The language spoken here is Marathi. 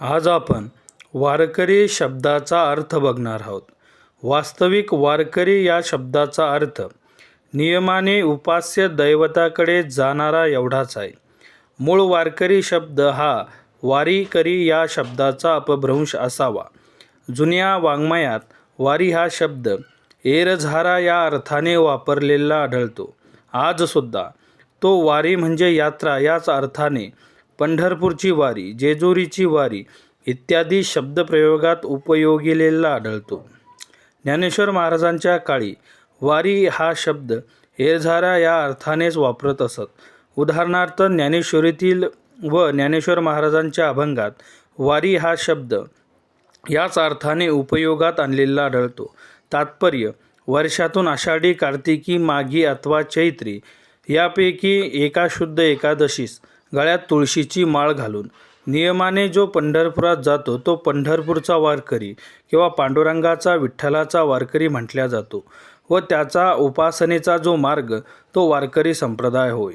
आज आपण वारकरी शब्दाचा अर्थ बघणार आहोत. वास्तविक वारकरी या शब्दाचा अर्थ नियमाने उपास्य दैवताकडे जाणारा एवढाच आहे. मूळ वारकरी शब्द हा वारीकरी या शब्दाचा अपभ्रंश असावा. जुन्या वाङ्मयात वारी हा शब्द एरझारा या अर्थाने वापरलेला आढळतो. आजसुद्धा तो वारी म्हणजे यात्रा याच अर्थाने पंढरपूरची वारी, जेजुरीची वारी इत्यादी शब्दप्रयोगात उपयोगिलेला आढळतो. ज्ञानेश्वर महाराजांच्या काळी वारी हा शब्द एरझारा या अर्थानेच वापरत असत. उदाहरणार्थ ज्ञानेश्वरीतील व ज्ञानेश्वर महाराजांच्या अभंगात वारी हा शब्द याच अर्थाने उपयोगात आणलेला आढळतो. तात्पर्य: वर्षातून आषाढी, कार्तिकी, माघी अथवा चैत्री यापैकी एका शुद्ध एकादशीस गळ्यात तुळशीची माळ घालून नियमाने जो पंढरपुरात जातो तो पंढरपूरचा वारकरी किंवा पांडुरंगाचा, विठ्ठलाचा वारकरी म्हटला जातो व त्याचा उपासनेचा जो मार्ग तो वारकरी संप्रदाय होय.